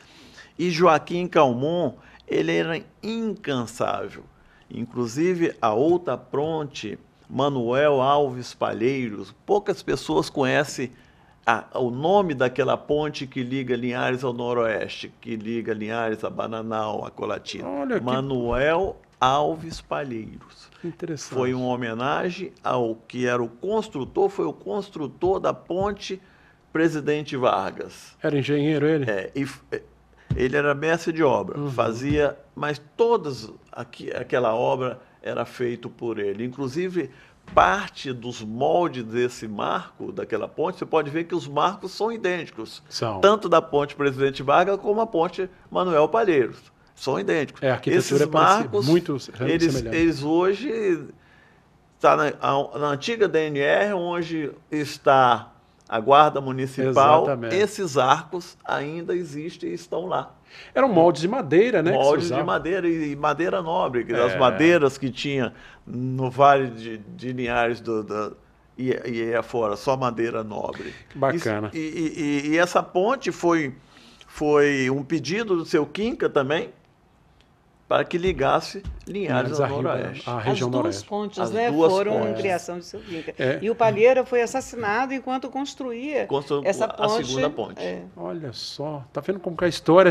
e Joaquim Calmon, ele era incansável. Inclusive, a outra ponte, Manuel Alves Palheiros, poucas pessoas conhecem o nome daquela ponte que liga Linhares ao Noroeste, que liga Linhares a Bananal, a Colatina. Manuel Alves Palheiros. Interessante. Foi uma homenagem ao que era o construtor, foi o construtor da ponte Presidente Vargas. Era engenheiro ele? Ele era mestre de obra, fazia, mas aquela obra era feita por ele. Inclusive, parte dos moldes desse marco, daquela ponte, você pode ver que os marcos são idênticos. Tanto da ponte Presidente Vargas como a ponte Manuel Palheiros. São idênticos. A arquitetura esses marcos, muito semelhante. Eles hoje estão na antiga DNR, onde está a Guarda Municipal. Exatamente. Esses arcos ainda existem e estão lá. Eram moldes de madeira, né? Moldes de madeira e madeira nobre. As madeiras que tinha no Vale de Linhares e afora, só madeira nobre. Que bacana. E essa ponte foi um pedido do seu Quinca também, para que ligasse Linhares ao Noroeste. A região Noroeste. As duas pontes, né, foram criação de seu Quinca. E o Palheira foi assassinado enquanto construía essa ponte. A segunda ponte. Olha só, tá vendo como que a história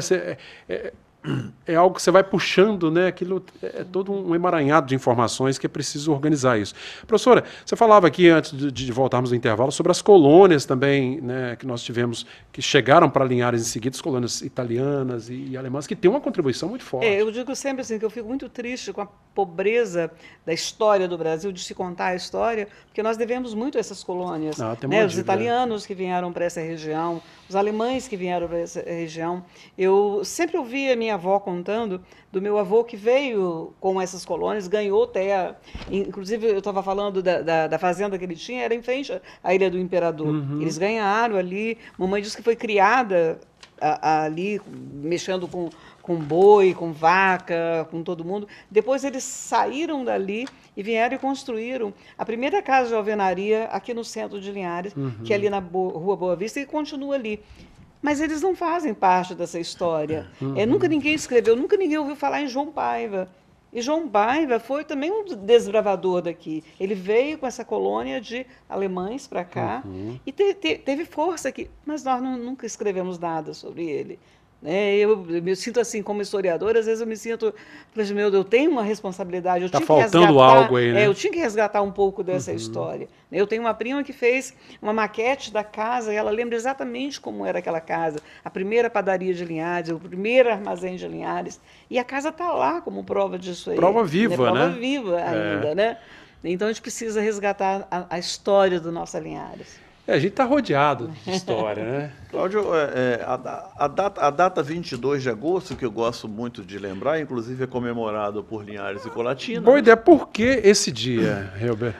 é algo que você vai puxando, né? Aquilo é todo um emaranhado de informações que é preciso organizar isso. Professora, você falava aqui, antes de voltarmos do intervalo, sobre as colônias também, né, que nós tivemos, que chegaram para Linhares em seguida, as colônias italianas e alemãs, que têm uma contribuição muito forte. Eu digo sempre assim, que eu fico muito triste com a pobreza da história do Brasil, de se contar a história, porque nós devemos muito a essas colônias. Né? Os italianos que vieram para essa região, os alemães que vieram para essa região. Eu sempre ouvi a minha avó contando do meu avô que veio com essas colônias, ganhou terra. Inclusive, eu estava falando da fazenda que ele tinha, era em frente à Ilha do Imperador. Eles ganharam ali. Mamãe disse que foi criada ali, mexendo com boi, com vaca, com todo mundo. Depois eles saíram dali e vieram e construíram a primeira casa de alvenaria aqui no centro de Linhares, que é ali na Rua Boa Vista, e continua ali. Mas eles não fazem parte dessa história. Nunca ninguém escreveu, nunca ninguém ouviu falar em João Paiva. E João Paiva foi também um desbravador daqui. Ele veio com essa colônia de alemães para cá e teve força aqui. Mas nós nunca escrevemos nada sobre ele. né? Eu me sinto assim, como historiadora, às vezes eu me sinto, meu Deus, eu tenho uma responsabilidade, eu Tá tinha que faltando resgatar, algo aí, né? eu tinha que resgatar um pouco dessa história. Eu tenho uma prima que fez uma maquete da casa, e ela lembra exatamente como era aquela casa, a primeira padaria de Linhares, o primeiro armazém de Linhares, e a casa está lá como prova disso aí. Prova viva, Prova né? viva ainda, né? Então a gente precisa resgatar a história do nosso Linhares. A gente está rodeado de história, né? Cláudio, a data 22 de agosto, que eu gosto muito de lembrar, inclusive é comemorado por Linhares e Colatina. Boa ideia. Por que esse dia, Helber?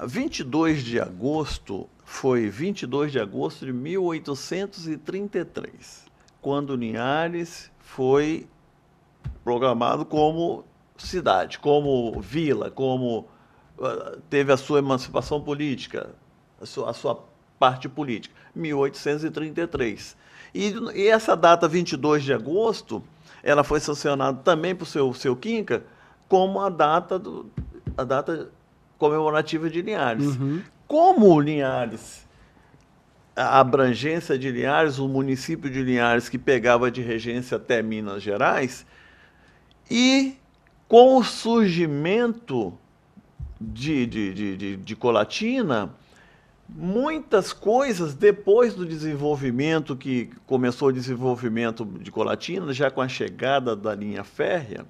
22 de agosto foi 22 de agosto de 1833, quando Linhares foi programado como cidade, como vila, como teve a sua emancipação política, a sua parte política, 1833. E essa data 22 de agosto, ela foi sancionada também por seu Quinca como a data comemorativa de Linhares. Como Linhares, a abrangência de Linhares, o município de Linhares que pegava de regência até Minas Gerais, e com o surgimento de Colatina, muitas coisas depois do desenvolvimento, que começou o desenvolvimento de Colatina, já com a chegada da linha férrea,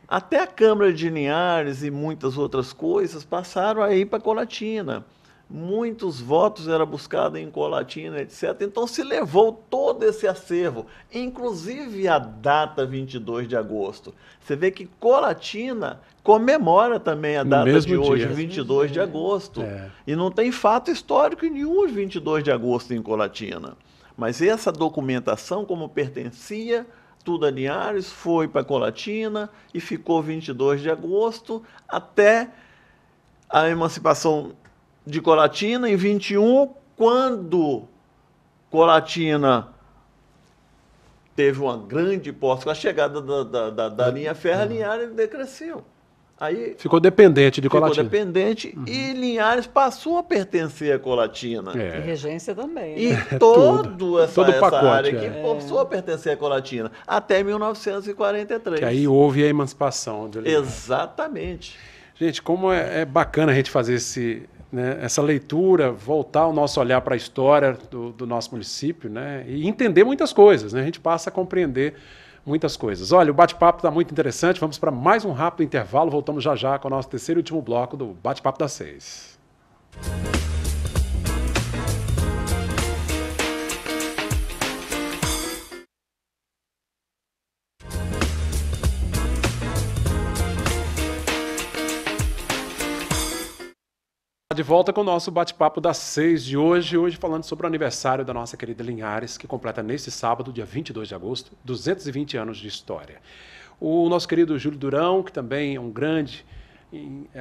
até a Câmara de Linhares e muitas outras coisas passaram a ir para Colatina. Muitos votos eram buscados em Colatina, etc. Então se levou todo esse acervo, inclusive a data 22 de agosto. Você vê que Colatina comemora também a data de hoje, 22 de agosto. E não tem fato histórico nenhum de 22 de agosto em Colatina. Mas essa documentação, como pertencia tudo a Linhares, foi para Colatina e ficou 22 de agosto até a emancipação de Colatina em 21, quando Colatina teve uma grande posse, com a chegada da linha férrea, Linhares decresceu. Aí ficou dependente de Colatina. Ficou dependente e Linhares passou a pertencer a Colatina. E regência também. E toda essa pacote, área que passou a pertencer a Colatina até 1943. Que aí houve a emancipação de Linhares. Exatamente. Gente, como é bacana a gente fazer essa leitura, voltar o nosso olhar para a história do nosso município, né? E entender muitas coisas, né? A gente passa a compreender muitas coisas. Olha, o bate-papo está muito interessante, vamos para mais um rápido intervalo, voltamos já já com o nosso terceiro e último bloco do Bate-Papo das 6. De volta com o nosso bate-papo das 6 de hoje falando sobre o aniversário da nossa querida Linhares, que completa neste sábado, dia 22 de agosto, 220 anos de história. O nosso querido Júlio Durão, que também é um grande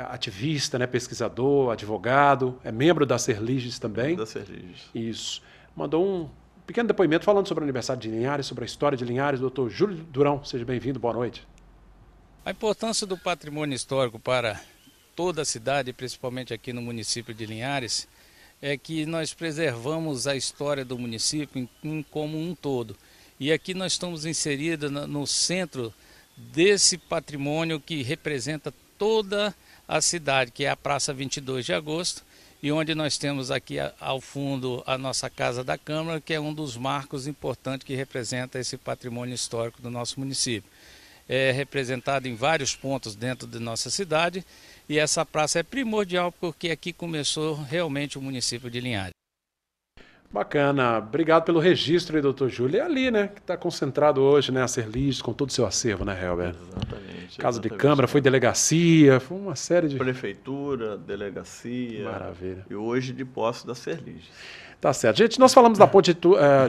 ativista, né, pesquisador, advogado, é membro da Serliges também. Da Serliges. Isso. Mandou um pequeno depoimento falando sobre o aniversário de Linhares, sobre a história de Linhares. Doutor Júlio Durão, seja bem-vindo, boa noite. A importância do patrimônio histórico para toda a cidade, principalmente aqui no município de Linhares, é que nós preservamos a história do município como um todo. E aqui nós estamos inseridos no centro desse patrimônio que representa toda a cidade, que é a Praça 22 de Agosto, e onde nós temos aqui ao fundo a nossa Casa da Câmara, que é um dos marcos importantes que representa esse patrimônio histórico do nosso município. É representado em vários pontos dentro de nossa cidade, e essa praça é primordial porque aqui começou realmente o município de Linhares. Bacana, obrigado pelo registro aí, doutor Júlio. É ali, né, que está concentrado hoje, né, a Serliges, com todo o seu acervo, né, Helber? Exatamente. Casa de Câmara, foi delegacia, foi uma série de... Prefeitura, delegacia. Maravilha. E hoje de posse da Serliges. Tá certo. Gente, nós falamos da ponte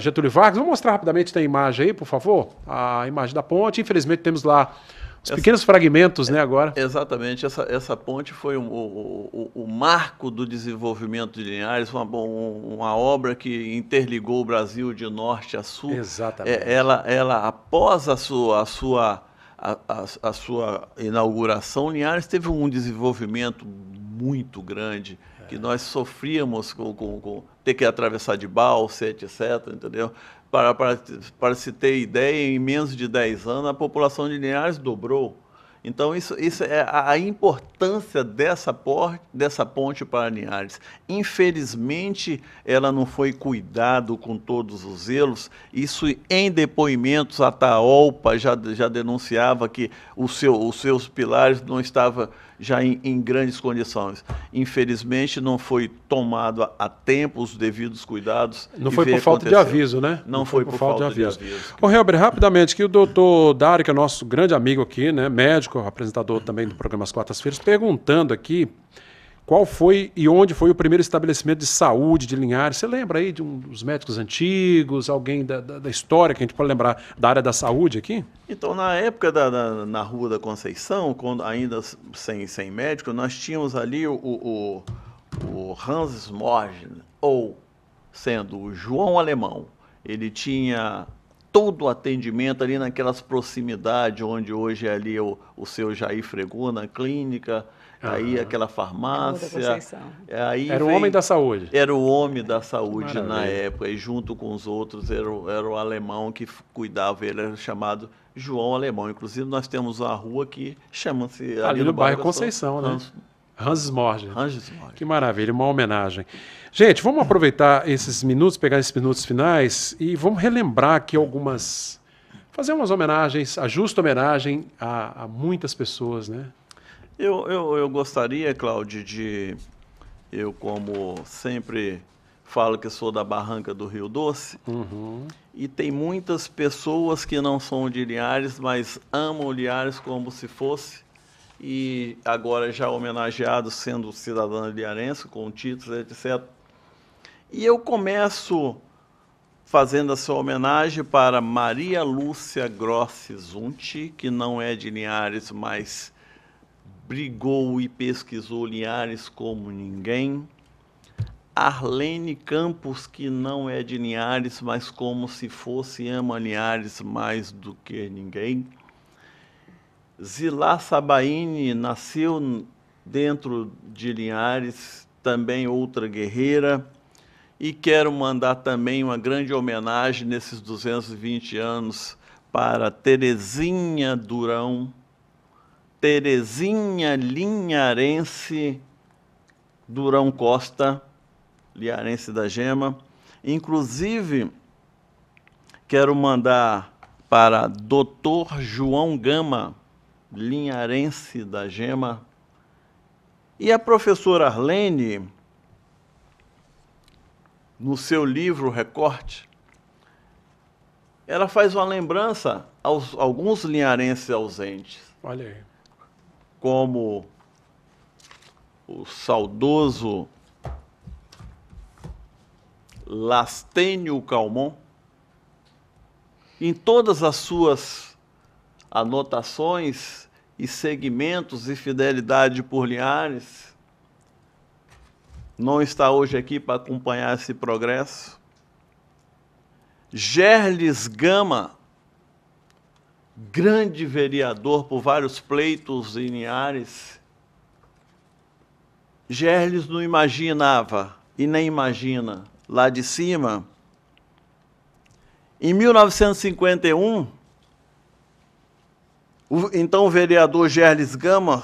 Getúlio Vargas. Vamos mostrar rapidamente, tem a imagem aí, por favor? A imagem da ponte. Infelizmente temos lá os pequenos fragmentos, né, agora. Exatamente. Essa ponte foi o marco do desenvolvimento de Linhares, uma obra que interligou o Brasil de norte a sul. Exatamente. Ela após a sua inauguração, Linhares teve um desenvolvimento muito grande, que nós sofríamos ter que atravessar de balsa, etc., entendeu? Para se ter ideia, em menos de 10 anos, a população de Linhares dobrou. Então, isso é a importância dessa ponte para Linhares. Infelizmente, ela não foi cuidada com todos os zelos. Isso, em depoimentos, a TAOLPA já denunciava que os seus pilares não estavam já em grandes condições. Infelizmente, não foi tomado a tempo os devidos cuidados. Não foi por falta de aviso, né? Não foi por falta de aviso. Ô, Helber, rapidamente, que o doutor Dário, que é nosso grande amigo aqui, né, médico, apresentador também do programa Às Quartas-Feiras, perguntando aqui qual foi e onde foi o primeiro estabelecimento de saúde de Linhares. Você lembra aí de dos médicos antigos, alguém da história que a gente pode lembrar da área da saúde aqui? Então, na época na Rua da Conceição, quando ainda sem médico, nós tínhamos ali o Hans Morgen, ou sendo o João Alemão. Ele tinha todo o atendimento ali naquelas proximidades, onde hoje é ali o seu Jair Freguna, a clínica, aí aquela farmácia. Aí era o homem da saúde. Era o homem da saúde na época, e junto com os outros era o alemão que cuidava, ele era chamado João Alemão. Inclusive nós temos uma rua que chama-se... Ali no bairro Conceição, né? Hans Morgen. Que maravilha, uma homenagem. Gente, vamos aproveitar esses minutos, pegar esses minutos finais e vamos relembrar aqui fazer umas homenagens, a justa homenagem a muitas pessoas, né? Eu gostaria, Cláudio, eu como sempre falo que sou da Barranca do Rio Doce, e tem muitas pessoas que não são de Linhares, mas amam Linhares como se fosse, e agora já homenageado sendo cidadã linharense, com títulos, etc. E eu começo fazendo essa homenagem para Maria Lúcia Grossi Zunti, que não é de Linhares, mas brigou e pesquisou Linhares como ninguém. Arlene Campos, que não é de Linhares, mas como se fosse ama Linhares mais do que ninguém. Zilá Sabaini nasceu dentro de Linhares, também outra guerreira. E quero mandar também uma grande homenagem nesses 220 anos para Terezinha Durão, Terezinha Linharense Durão Costa, Linharense da Gema. Inclusive, quero mandar para Dr. João Gama, Linharense da Gema. E a professora Arlene, no seu livro Recorte, ela faz uma lembrança aos alguns linharenses ausentes. Olha aí. Como o saudoso Lastênio Calmon, em todas as suas anotações e segmentos e fidelidade por Linhares, não está hoje aqui para acompanhar esse progresso. Gerles Gama, grande vereador por vários pleitos em Linhares. Gerles não imaginava, e nem imagina, lá de cima. Em 1951, então o vereador Gerles Gama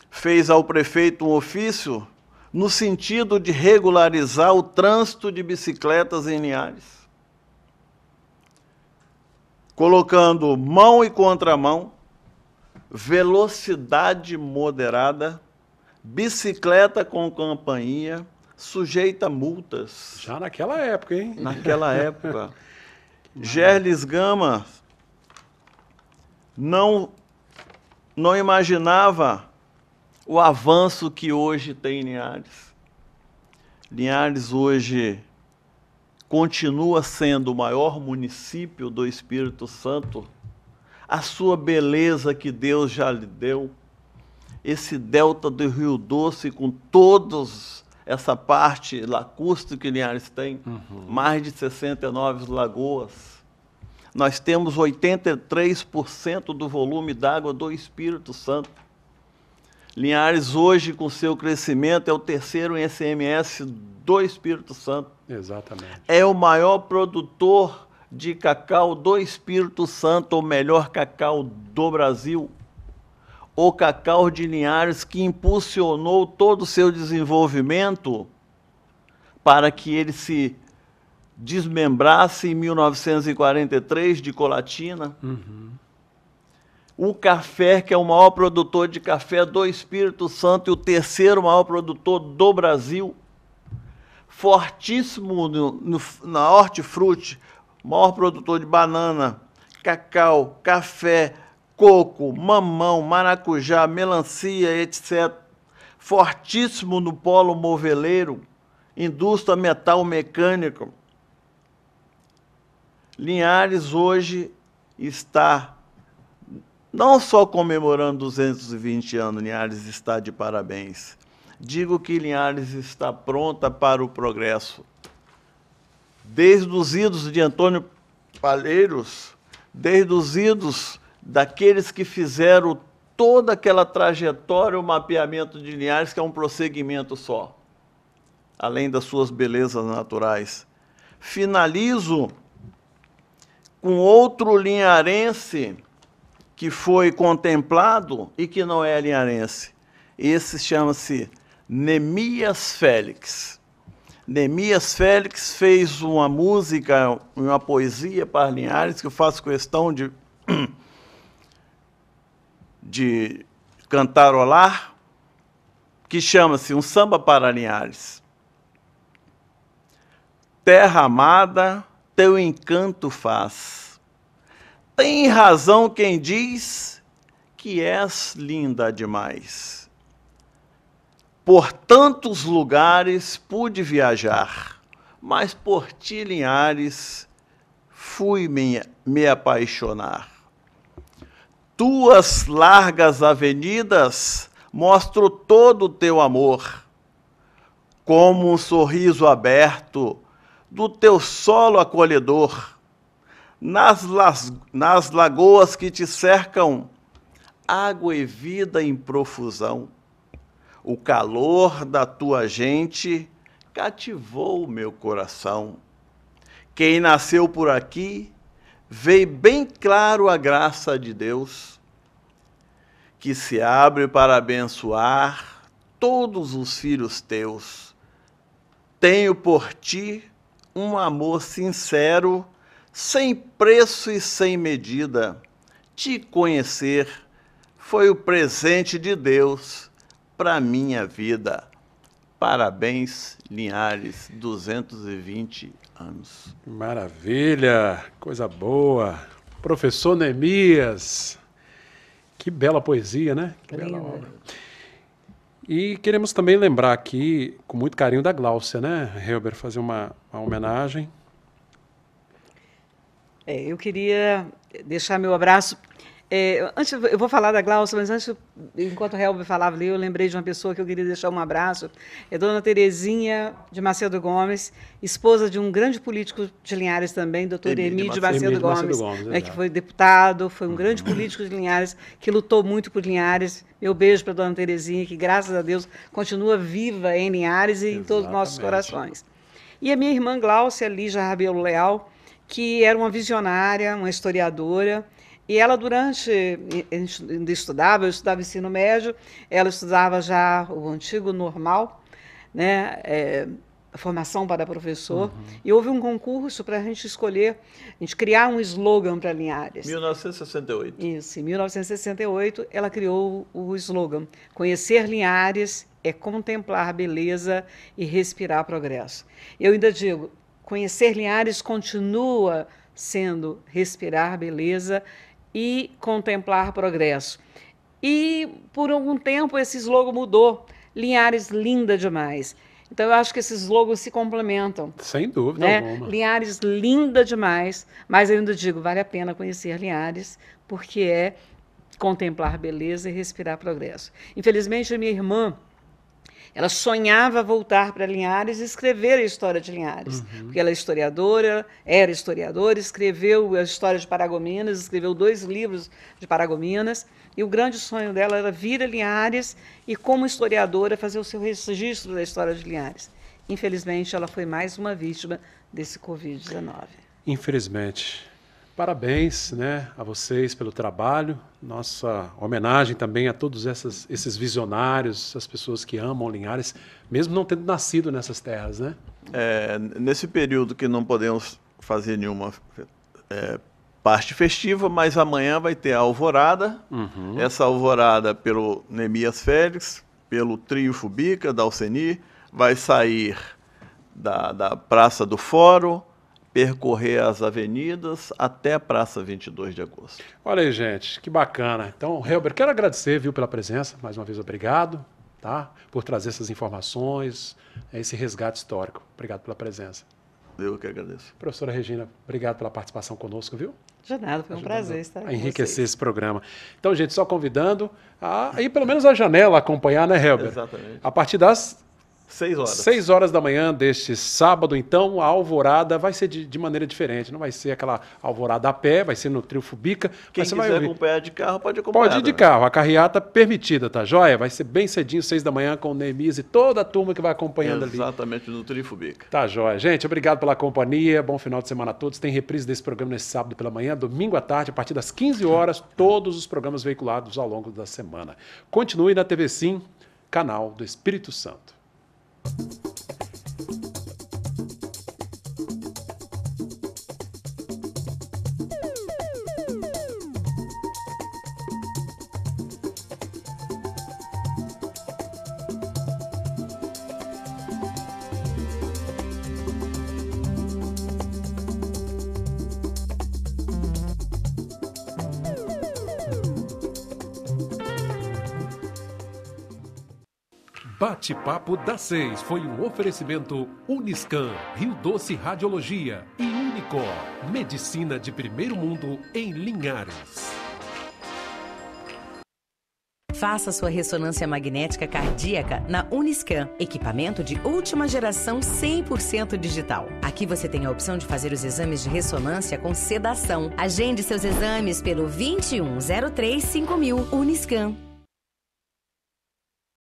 fez ao prefeito um ofício no sentido de regularizar o trânsito de bicicletas em Linhares, colocando mão e contramão, velocidade moderada, bicicleta com companhia, sujeita a multas. Já naquela época, hein? Naquela época. Gerles Gama não imaginava o avanço que hoje tem em Linhares. Linhares hoje continua sendo o maior município do Espírito Santo. A sua beleza que Deus já lhe deu, esse delta do Rio Doce com todos essa parte lacustre que Linhares tem, mais de 69 lagoas. Nós temos 83% do volume d'água do Espírito Santo. Linhares hoje, com seu crescimento, é o terceiro em ICMS do Espírito Santo. Exatamente. É o maior produtor de cacau do Espírito Santo, o melhor cacau do Brasil. O cacau de Linhares, que impulsionou todo o seu desenvolvimento para que ele se desmembrasse em 1943 de Colatina. O café, que é o maior produtor de café do Espírito Santo e o terceiro maior produtor do Brasil. Fortíssimo na hortifruti, maior produtor de banana, cacau, café, coco, mamão, maracujá, melancia, etc. Fortíssimo no polo moveleiro, indústria metal mecânica. Linhares hoje está não só comemorando 220 anos, Linhares está de parabéns. Digo que Linhares está pronta para o progresso. Desde os idos de Antônio Palheiros, desde os idos daqueles que fizeram toda aquela trajetória, o mapeamento de Linhares, que é um prosseguimento só, além das suas belezas naturais. Finalizo com outro linharense que foi contemplado e que não é linharense. Esse chama-se Nemias Félix. Nemias Félix fez uma música, uma poesia para Linhares, que eu faço questão de cantarolar, que chama-se Um Samba para Linhares. Terra amada, teu encanto faz. Tem razão quem diz que és linda demais. Por tantos lugares pude viajar, mas por ti, Linhares, fui me apaixonar. Tuas largas avenidas mostram todo o teu amor, como um sorriso aberto do teu solo acolhedor. Nas lagoas que te cercam, água e vida em profusão. O calor da tua gente cativou o meu coração. Quem nasceu por aqui, vê bem claro a graça de Deus, que se abre para abençoar todos os filhos teus. Tenho por ti um amor sincero, sem preço e sem medida. Te conhecer foi o presente de Deus para minha vida. Parabéns, Linhares, 220 anos. Maravilha, coisa boa. Professor Nemias, que bela poesia, né? Que bela obra. E queremos também lembrar aqui, com muito carinho, da Gláucia, né, Helber, fazer uma homenagem. Eu queria deixar meu abraço. Antes, eu vou falar da Gláucia, mas antes, enquanto o Helber falava ali, eu lembrei de uma pessoa que eu queria deixar um abraço. É Dona Terezinha de Macedo Gomes, esposa de um grande político de Linhares também, doutor Emílio de Macedo Gomes, né, que foi deputado, foi um grande político de Linhares, que lutou muito por Linhares. Meu beijo para a Dona Terezinha, que, graças a Deus, continua viva em Linhares e em todos os nossos corações. E a minha irmã Gláucia Lígia Rabelo Leal, que era uma visionária, uma historiadora, e ela, ainda estudava, eu estudava ensino médio, ela estudava já o antigo normal, né, a formação para professor, e houve um concurso para a gente escolher, a gente criar um slogan para Linhares. 1968. Isso, em 1968 ela criou o slogan: conhecer Linhares é contemplar a beleza e respirar progresso. Eu ainda digo, conhecer Linhares continua sendo respirar beleza e contemplar progresso. E, por algum tempo, esse slogan mudou. Linhares, linda demais. Então, eu acho que esses slogans se complementam. Sem dúvida alguma. Linhares, linda demais, mas eu ainda digo, vale a pena conhecer Linhares, porque é contemplar beleza e respirar progresso. Infelizmente, a minha irmã, Ela sonhava voltar para Linhares e escrever a história de Linhares, porque ela é historiadora, era historiadora, escreveu a história de Paragominas, escreveu 2 livros de Paragominas, e o grande sonho dela era vir a Linhares e, como historiadora, fazer o seu registro da história de Linhares. Infelizmente, ela foi mais uma vítima desse Covid-19. Infelizmente. Parabéns, né, a vocês pelo trabalho. Nossa homenagem também a todos esses visionários, as pessoas que amam Linhares, mesmo não tendo nascido nessas terras, né? Nesse período que não podemos fazer nenhuma parte festiva, mas amanhã vai ter a alvorada. Essa alvorada pelo Neemias Félix, pelo Trio Fubica, da Alceni, vai sair da Praça do Fórum, percorrer as avenidas até a Praça 22 de Agosto. Olha aí, gente, que bacana. Então, Helber, quero agradecer, viu, pela presença, mais uma vez obrigado, tá? Por trazer essas informações, esse resgate histórico. Obrigado pela presença. Eu que agradeço. Professora Regina, obrigado pela participação conosco, viu? De nada, foi um prazer estar aqui. A enriquecer esse programa. Então, gente, só convidando a ir pelo menos a janela acompanhar, né, Helber? Exatamente. A partir das 6 horas. 6 horas da manhã deste sábado, então, a alvorada vai ser de maneira diferente. Não vai ser aquela alvorada a pé, vai ser no Trio Fubica. Quem quiser acompanhar de carro, pode acompanhar. Pode ir de carro. A carreata permitida, tá joia? Vai ser bem cedinho, 6 da manhã, com o Neemias e toda a turma que vai acompanhando ali. Exatamente, no Trio Fubica. Tá joia. Gente, obrigado pela companhia. Bom final de semana a todos. Tem reprise desse programa nesse sábado pela manhã, domingo à tarde, a partir das 15 horas, todos os programas veiculados ao longo da semana. Continue na TV Sim, canal do Espírito Santo. Bate-Papo das 6 foi um oferecimento Uniscan, Rio Doce Radiologia e Unicor, Medicina de Primeiro Mundo em Linhares. Faça sua ressonância magnética cardíaca na Uniscan, equipamento de última geração 100% digital. Aqui você tem a opção de fazer os exames de ressonância com sedação. Agende seus exames pelo 2103 5000 Uniscan.